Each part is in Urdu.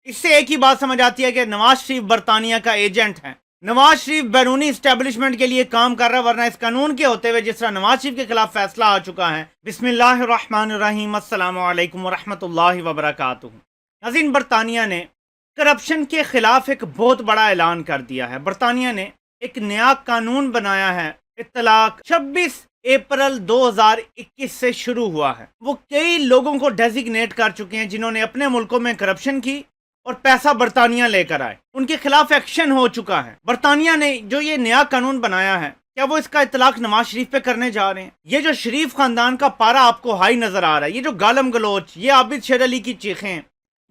اس سے ایک ہی بات سمجھ آتی ہے کہ نواز شریف برطانیہ کا ایجنٹ ہے. نواز شریف بیرونی اسٹیبلشمنٹ کے لیے کام کر رہا ہے، ورنہ اس قانون کے ہوتے ہوئے جس طرح نواز شریف کے خلاف فیصلہ آ چکا ہے. بسم اللہ الرحمن الرحیم. السلام علیکم ورحمۃ اللہ وبرکاتہ. ناظرین، برطانیہ نے کرپشن کے خلاف ایک بہت بڑا اعلان کر دیا ہے. برطانیہ نے ایک نیا قانون بنایا ہے. اطلاق 26 اپریل 2021 سے شروع ہوا ہے. وہ کئی لوگوں کو ڈیزگنیٹ کر چکے ہیں جنہوں نے اپنے ملکوں میں کرپشن کی اور پیسہ برطانیہ لے کر آئے. ان کے خلاف ایکشن ہو چکا ہے. برطانیہ نے جو یہ نیا قانون بنایا ہے، کیا وہ اس کا اطلاق نواز شریف پہ کرنے جا رہے ہیں؟ یہ جو شریف خاندان کا پارا آپ کو ہائی نظر آ رہا ہے، یہ جو گالم گلوچ، یہ عابد شیر علی کی چیخیں،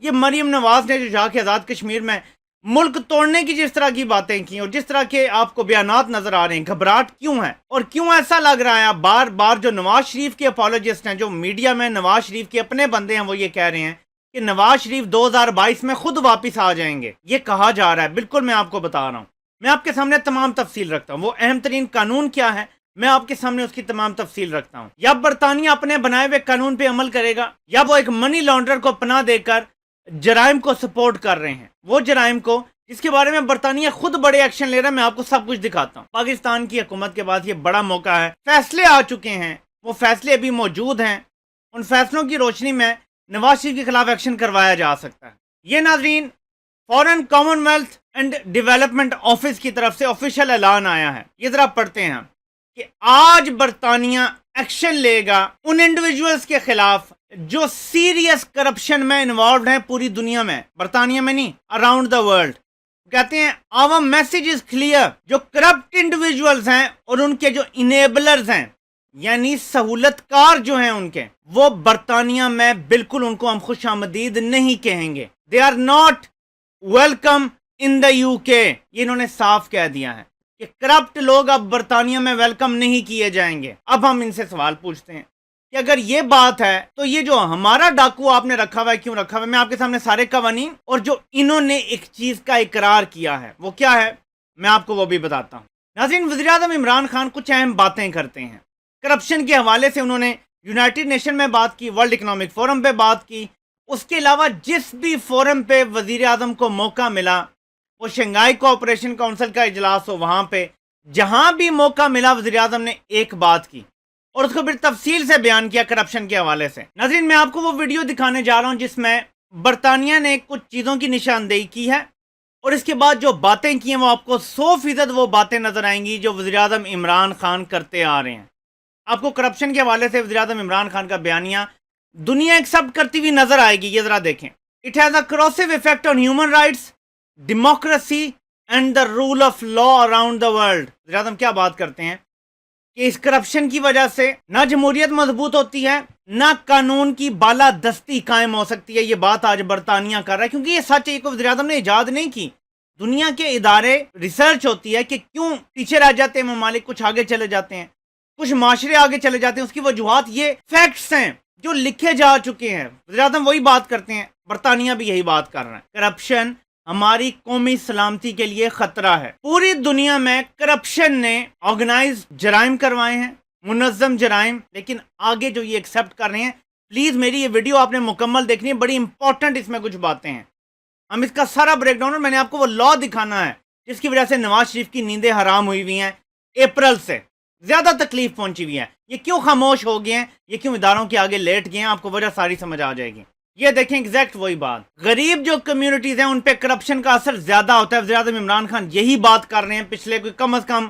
یہ مریم نواز نے جو جا کے آزاد کشمیر میں ملک توڑنے کی جس طرح کی باتیں کی اور جس طرح کے آپ کو بیانات نظر آ رہے ہیں، گھبراہٹ کیوں ہے؟ اور کیوں ایسا لگ رہا ہے بار بار جو نواز شریف کے اپولوجسٹ ہیں، جو میڈیا میں نواز شریف کے اپنے بندے ہیں، وہ یہ کہہ رہے ہیں کہ نواز شریف 2022 میں خود واپس آ جائیں گے. یہ کہا جا رہا ہے. بالکل میں آپ کو بتا رہا ہوں، میں آپ کے سامنے تمام تفصیل رکھتا ہوں. وہ اہم ترین قانون کیا ہے، میں آپ کے سامنے اس کی تمام تفصیل رکھتا ہوں. یا برطانیہ اپنے بنائے ہوئے قانون پہ عمل کرے گا، یا وہ ایک منی لانڈرر کو پناہ دے کر جرائم کو سپورٹ کر رہے ہیں. وہ جرائم کو جس کے بارے میں برطانیہ خود بڑے ایکشن لے رہا ہے. میں آپ کو سب کچھ دکھاتا ہوں. پاکستان کی حکومت کے بعد یہ بڑا موقع ہے. فیصلے آ چکے ہیں، وہ فیصلے ابھی موجود ہیں. ان فیصلوں کی روشنی میں نواز شریف کے خلاف ایکشن کروایا جا سکتا ہے. یہ ناظرین foreign commonwealth and development office کی طرف سے آفیشیل اعلان آیا ہے. یہ ذرا پڑھتے ہیں کہ آج برطانیہ ایکشن لے گا ان انڈیویجولز کے خلاف جو سیریس کرپشن میں انوالوڈ ہیں پوری دنیا میں، برطانیہ میں نہیں، اراؤنڈ دا ورلڈ. کہتے ہیں our message is clear. جو کرپٹ انڈیویجولز ہیں اور ان کے جو انیبلرز ہیں، یعنی سہولت کار جو ہیں ان کے، وہ برطانیہ میں بالکل ان کو ہم خوش آمدید نہیں کہیں گے. they are not welcome in the UK. یہ انہوں نے صاف کہہ دیا ہے کہ کرپٹ لوگ اب برطانیہ میں ویلکم نہیں کیے جائیں گے. اب ہم ان سے سوال پوچھتے ہیں کہ اگر یہ بات ہے تو یہ جو ہمارا ڈاکو آپ نے رکھا ہوا ہے کیوں رکھا ہوا ہے؟ میں آپ کے سامنے سارے قوانین اور جو انہوں نے ایک چیز کا اقرار کیا ہے وہ کیا ہے، میں آپ کو وہ بھی بتاتا ہوں. ناظرین، وزیر اعظم عمران خان کچھ اہم باتیں کرتے ہیں کرپشن کے حوالے سے. انہوں نے یونائٹڈ نیشن میں بات کی، ورلڈ اکنامک فورم پہ بات کی. اس کے علاوہ جس بھی فورم پہ وزیر اعظم کو موقع ملا، وہ شنگھائی کوآپریشن کونسل کا اجلاس ہو، وہاں پہ جہاں بھی موقع ملا وزیر اعظم نے ایک بات کی اور اس کو پھر تفصیل سے بیان کیا کرپشن کے حوالے سے. ناظرین، میں آپ کو وہ ویڈیو دکھانے جا رہا ہوں جس میں برطانیہ نے کچھ چیزوں کی نشاندہی کی ہے اور اس کے بعد جو باتیں کی ہیں وہ آپ کو 100% وہ باتیں نظر آئیں گی جو وزیر اعظم عمران خان کرتے آ رہے ہیں. آپ کو کرپشن کے حوالے سے وزیر اعظم عمران خان کا بیانیہ دنیا ایکسپٹ کرتی ہوئی نظر آئے گی. یہ ذرا دیکھیں. It has a corrosive effect on human rights, democracy and the rule of law around the world. وزیر اعظم کیا بات کرتے ہیں کہ اس کرپشن کی وجہ سے نہ جمہوریت مضبوط ہوتی ہے، نہ قانون کی بالادستی قائم ہو سکتی ہے. یہ بات آج برطانیہ کر رہا ہے کیونکہ یہ سچ ہے، وزیر اعظم نے ایجاد نہیں کی. دنیا کے ادارے ریسرچ ہوتی ہے کہ کیوں پیچھے رہ جاتے ہیں ممالک، کچھ آگے چلے جاتے ہیں، کچھ معاشرے آگے چلے جاتے ہیں. اس کی وجوہات یہ فیکٹس ہیں جو لکھے جا چکے ہیں. وزیر اعظم وہی بات کرتے ہیں، برطانیہ بھی یہی بات کر رہا ہے. کرپشن ہماری قومی سلامتی کے لیے خطرہ ہے. پوری دنیا میں کرپشن نے آرگنائز جرائم کروائے ہیں، منظم جرائم، لیکن آگے جو یہ ایکسپٹ کر رہے ہیں. پلیز میری یہ ویڈیو آپ نے مکمل دیکھنی ہے، بڑی امپورٹنٹ اس میں کچھ باتیں ہیں. ہم اس کا سارا بریک ڈاؤن، اور میں نے آپ کو وہ لا دکھانا ہے جس کی وجہ سے نواز شریف کی نیندیں حرام ہوئی ہوئی ہیں. اپریل سے زیادہ تکلیف پہنچی ہوئی ہے. یہ کیوں خاموش ہو گئے ہیں، یہ کیوں اداروں کے آگے لیٹ گئے ہیں، آپ کو وجہ ساری سمجھ آ جائے گی. یہ دیکھیں ایگزیکٹ وہی بات. غریب جو کمیونٹیز ہیں ان پہ کرپشن کا اثر زیادہ ہوتا ہے. وزیر اعظم عمران خان یہی بات کر رہے ہیں پچھلے کوئی کم از کم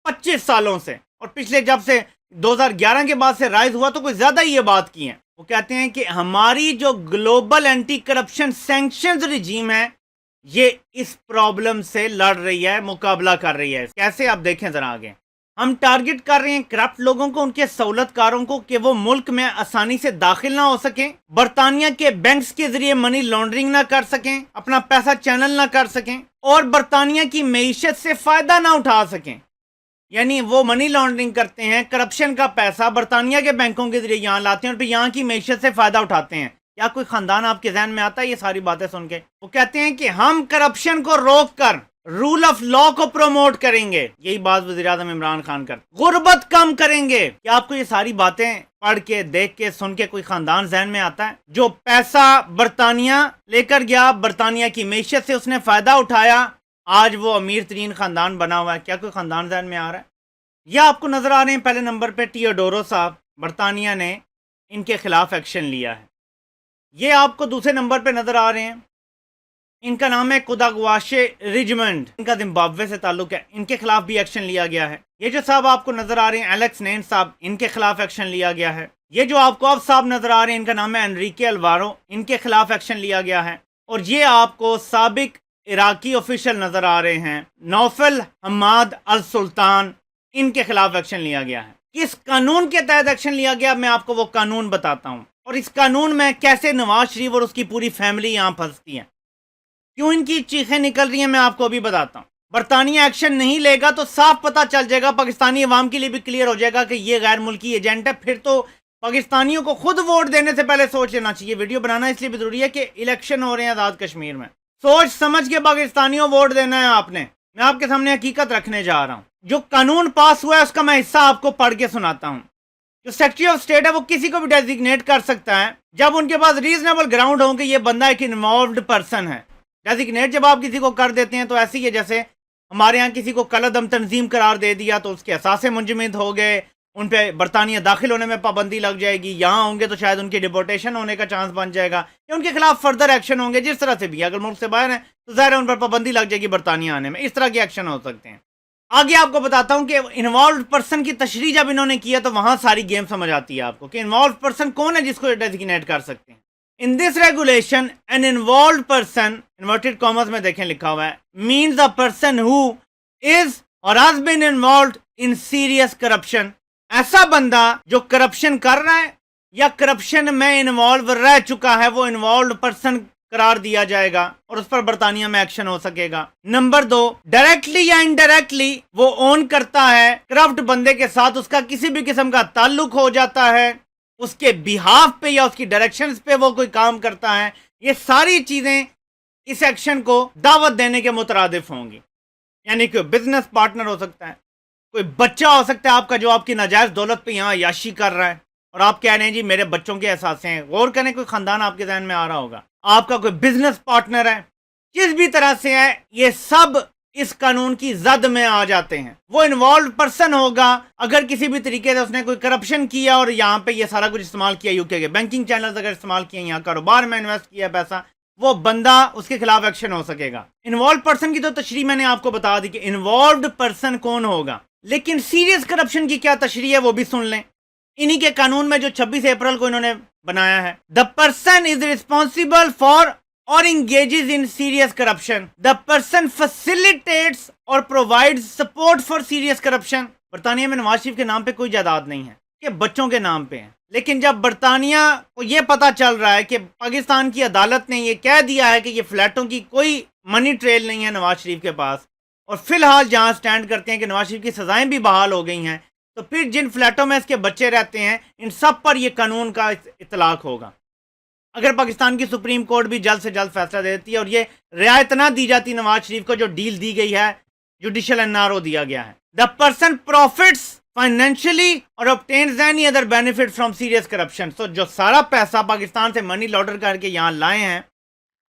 25 سالوں سے، اور پچھلے جب سے 2011 کے بعد سے رائز ہوا تو کوئی زیادہ ہی یہ بات کی ہے. وہ کہتے ہیں کہ ہماری جو گلوبل اینٹی کرپشن سینکشنز رجیم ہے یہ اس پرابلم سے لڑ رہی ہے، مقابلہ کر رہی ہے. کیسے؟ آپ دیکھیں ذرا آگے. ہم ٹارگٹ کر رہے ہیں کرپٹ لوگوں کو، ان کے سہولت کاروں کو، کہ وہ ملک میں آسانی سے داخل نہ ہو سکیں، برطانیہ کے بینکس کے ذریعے منی لانڈرنگ نہ کر سکیں، اپنا پیسہ چینل نہ کر سکیں، اور برطانیہ کی معیشت سے فائدہ نہ اٹھا سکیں. یعنی وہ منی لانڈرنگ کرتے ہیں، کرپشن کا پیسہ برطانیہ کے بینکوں کے ذریعے یہاں لاتے ہیں اور پھر یہاں کی معیشت سے فائدہ اٹھاتے ہیں. کیا کوئی خاندان آپ کے ذہن میں آتا ہے یہ ساری باتیں سن کے؟ وہ کہتے ہیں کہ ہم کرپشن کو روک کر رول آف لا کو پروموٹ کریں گے. یہی بات وزیر اعظم عمران خان کر. غربت کم کریں گے. کیا آپ کو یہ ساری باتیں پڑھ کے دیکھ کے سن کے کوئی خاندان ذہن میں آتا ہے؟ جو پیسہ برطانیہ لے کر گیا، برطانیہ کی معیشت سے اس نے فائدہ اٹھایا، آج وہ امیر ترین خاندان بنا ہوا ہے. کیا کوئی خاندان ذہن میں آ رہا ہے؟ یا آپ کو نظر آ رہے ہیں پہلے نمبر پہ ٹیوڈورو صاحب، برطانیہ نے ان کے خلاف ایکشن لیا ہے. یہ آپ کو دوسرے نمبر پہ نظر آ رہے ہیں، ان کا نام ہے کوداگواشے ریجمنٹ، ان کا زمبابوے سے تعلق ہے، ان کے خلاف بھی ایکشن لیا گیا ہے. یہ جو صاحب آپ کو نظر آ رہے ہیں ایلیکس نینس صاحب، ان کے خلاف ایکشن لیا گیا ہے. یہ جو آپ کو اب صاحب نظر آ رہے ہیں، ان کا نام ہے انریکے الوارو، ان کے خلاف ایکشن لیا گیا ہے. اور یہ آپ کو سابق عراقی آفیشل نظر آ رہے ہیں، نوفل حماد السلطان، ان کے خلاف ایکشن لیا گیا ہے. کس قانون کے تحت ایکشن لیا گیا، میں آپ کو وہ قانون بتاتا ہوں، اور اس قانون میں کیسے نواز شریف اور اس کی پوری فیملی یہاں پھنستی ہے، کیوں ان کی چیخیں نکل رہی ہیں، میں آپ کو ابھی بتاتا ہوں. برطانیہ ایکشن نہیں لے گا تو صاف پتہ چل جائے گا، پاکستانی عوام کے لیے بھی کلیئر ہو جائے گا کہ یہ غیر ملکی ایجنٹ ہے. پھر تو پاکستانیوں کو خود ووٹ دینے سے پہلے سوچ لینا چاہیے. ویڈیو بنانا اس لیے بھی ضروری ہے کہ الیکشن ہو رہے ہیں آزاد کشمیر میں، سوچ سمجھ کے پاکستانیوں ووٹ دینا ہے آپ نے. میں آپ کے سامنے حقیقت رکھنے جا رہا ہوں. جو قانون پاس ہوا ہے اس کا میں حصہ آپ کو پڑھ کے سناتا ہوں. جو سیکرٹری آف اسٹیٹ ہے وہ کسی کو بھی ڈیزگنیٹ کر سکتا ہے جب ان کے پاس ریزنیبل گراؤنڈ ہو کہ یہ بندہ ایک انوالوڈ پرسن ہے. ڈیزگنیٹ جب آپ کسی کو کر دیتے ہیں تو ایسی ہے جیسے ہمارے ہاں کسی کو کالعدم تنظیم قرار دے دیا تو اس کے اثاثے منجمد ہو گئے، ان پہ برطانیہ داخل ہونے میں پابندی لگ جائے گی، یہاں ہوں گے تو شاید ان کی ڈپورٹیشن ہونے کا چانس بن جائے گا، یا ان کے خلاف فردر ایکشن ہوں گے. جس طرح سے بھی اگر ملک سے باہر ہیں تو ظاہر ہے ان پر پابندی لگ جائے گی برطانیہ آنے میں. اس طرح کے ایکشن ہو سکتے ہیں. آگے آپ کو بتاتا ہوں کہ انوالوڈ پرسن کی تشریح جب انہوں نے کیا تو وہاں ساری گیم سمجھ آتی ہے آپ کو کہ انوالوڈ پرسن کون ہے جس کو ڈیزگنیٹ کر سکتے ہیں. In this regulation, an involved person, inverted commas میں دیکھیں لکھا ہوا ہے, means a person who is or has been involved in serious corruption. ایسا بندہ جو کرپشن کر رہا ہے یا کرپشن میں انوالو رہ چکا ہے وہ انوالوڈ پرسن قرار دیا جائے گا اور اس پر برطانیہ میں ایکشن ہو سکے گا. نمبر 2, ڈائریکٹلی یا انڈائریکٹلی وہ اون کرتا ہے کرپٹ بندے کے ساتھ، اس کا کسی بھی قسم کا تعلق ہو جاتا ہے، اس کے بیہاف پہ یا اس کی ڈائریکشنز پہ وہ کوئی کام کرتا ہے. یہ ساری چیزیں اس ایکشن کو دعوت دینے کے مترادف ہوں گی. یعنی کہ بزنس پارٹنر ہو سکتا ہے، کوئی بچہ ہو سکتا ہے آپ کا جو آپ کی ناجائز دولت پہ یہاں عیاشی کر رہا ہے اور آپ کہہ رہے ہیں جی میرے بچوں کے احساس ہیں. غور کریں کوئی خاندان آپ کے ذہن میں آ رہا ہوگا. آپ کا کوئی بزنس پارٹنر ہے، جس بھی طرح سے ہے، یہ سب اس قانون کی زد میں آ جاتے ہیں. وہ انوالوڈ پرسن ہوگا اگر کسی بھی طریقے سے اس نے کوئی کرپشن کیا اور یہاں پہ یہ سارا کچھ استعمال کیا، یو کے بینکنگ چینلز اگر استعمال کیے، یہاں کاروبار میں انویسٹ کیا پیسہ، وہ بندہ اس کے خلاف ایکشن ہو سکے گا. انوالوڈ پرسن کی تو تشریح میں نے آپ کو بتا دی کہ انوالوڈ پرسن کون ہوگا، لیکن سیریس کرپشن کی کیا تشریح ہے وہ بھی سن لیں. انہی کے قانون میں جو 26 اپریل کو انہوں نے بنایا ہے، the person is responsible for or engages in serious corruption. The person facilitates or provides support for serious corruption. برطانیہ میں نواز شریف کے نام پہ کوئی جائیداد نہیں ہے کہ بچوں کے نام پہ ہیں. لیکن جب برطانیہ کو یہ پتا چل رہا ہے کہ پاکستان کی عدالت نے یہ کہہ دیا ہے کہ یہ فلیٹوں کی کوئی منی ٹریل نہیں ہے نواز شریف کے پاس، اور فی الحال جہاں سٹینڈ کرتے ہیں کہ نواز شریف کی سزائیں بھی بحال ہو گئی ہیں، تو پھر جن فلیٹوں میں اس کے بچے رہتے ہیں ان سب پر یہ قانون کا اطلاق ہوگا. اگر پاکستان کی سپریم کورٹ بھی جلد سے جلد فیصلہ دیتی ہے اور یہ رعایت نہ دی جاتی نواز شریف کو جو ڈیل دی گئی ہے، جوڈیشل NRO دیا گیا ہے. دا پرسن پروفٹس فائنینشلی اور obtains any other benefit from serious corruption. So جو سارا پیسہ پاکستان سے منی لانڈر کر کے یہاں لائے ہیں،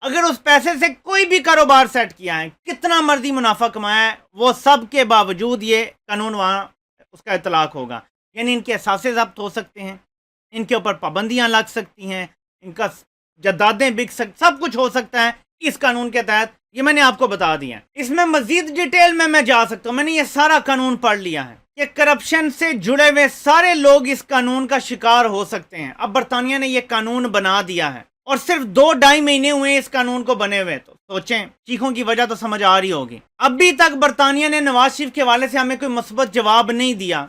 اگر اس پیسے سے کوئی بھی کاروبار سیٹ کیا ہے، کتنا مرضی منافع کمایا ہے، وہ سب کے باوجود یہ قانون وہاں اس کا اطلاق ہوگا. یعنی ان کے اثاثے ضبط ہو سکتے ہیں، ان کے اوپر پابندیاں لگ سکتی ہیں، ان کا جدادیں بک سب کچھ ہو سکتا ہے اس قانون کے تحت. یہ میں نے آپ کو بتا دیا. اس میں مزید ڈیٹیل میں جا سکتا ہوں، میں نے یہ سارا قانون پڑھ لیا ہے کہ کرپشن سے جڑے ہوئے سارے لوگ اس قانون کا شکار ہو سکتے ہیں. اب برطانیہ نے یہ قانون بنا دیا ہے اور صرف 2-2.5 مہینے ہوئے اس قانون کو بنے ہوئے، تو سوچیں چیخوں کی وجہ تو سمجھ آ رہی ہوگی. ابھی تک برطانیہ نے نواز شریف کے حوالے سے ہمیں کوئی مثبت جواب نہیں دیا.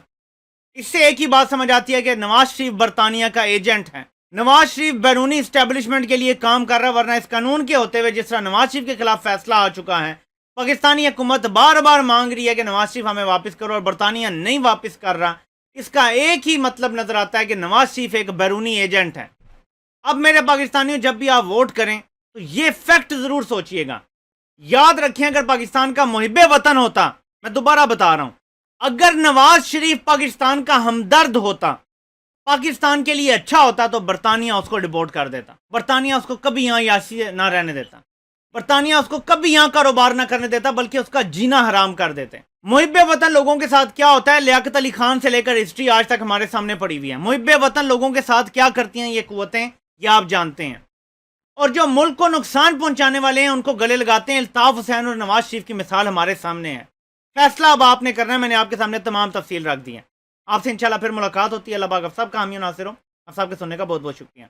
اس سے ایک ہی بات سمجھ آتی ہے کہ نواز شریف برطانیہ کا ایجنٹ ہے. نواز شریف بیرونی اسٹیبلشمنٹ کے لیے کام کر رہا ہے، ورنہ اس قانون کے ہوتے ہوئے جس طرح نواز شریف کے خلاف فیصلہ آ چکا ہے، پاکستانی حکومت بار بار مانگ رہی ہے کہ نواز شریف ہمیں واپس کرو اور برطانیہ نہیں واپس کر رہا. اس کا ایک ہی مطلب نظر آتا ہے کہ نواز شریف ایک بیرونی ایجنٹ ہے. اب میرے پاکستانیوں، جب بھی آپ ووٹ کریں تو یہ فیکٹ ضرور سوچئے گا یاد رکھیں اگر پاکستان کا محب وطن ہوتا، میں دوبارہ بتا رہا ہوں، اگر نواز شریف پاکستان کا ہمدرد ہوتا، پاکستان کے لیے اچھا ہوتا، تو برطانیہ اس کو ڈپورٹ کر دیتا، برطانیہ اس کو کبھی یہاں یاسی نہ رہنے دیتا، برطانیہ اس کو کبھی یہاں کاروبار نہ کرنے دیتا، بلکہ اس کا جینا حرام کر دیتے۔ محب وطن لوگوں کے ساتھ کیا ہوتا ہے، لیاقت علی خان سے لے کر ہسٹری آج تک ہمارے سامنے پڑی ہوئی ہے۔ محب وطن لوگوں کے ساتھ کیا کرتی ہیں یہ قوتیں، یہ آپ جانتے ہیں، اور جو ملک کو نقصان پہنچانے والے ہیں ان کو گلے لگاتے ہیں۔ الطاف حسین اور نواز شریف کی مثال ہمارے سامنے ہے۔ فیصلہ اب آپ نے کرنا ہے، میں نے آپ کے سامنے تمام تفصیل رکھ دی ہے۔ آپ سے انشاءاللہ پھر ملاقات ہوتی ہے۔ اللہ پاک آپ سب کا حامی و ناصر ہو۔ آپ سب کے سننے کا بہت بہت شکریہ۔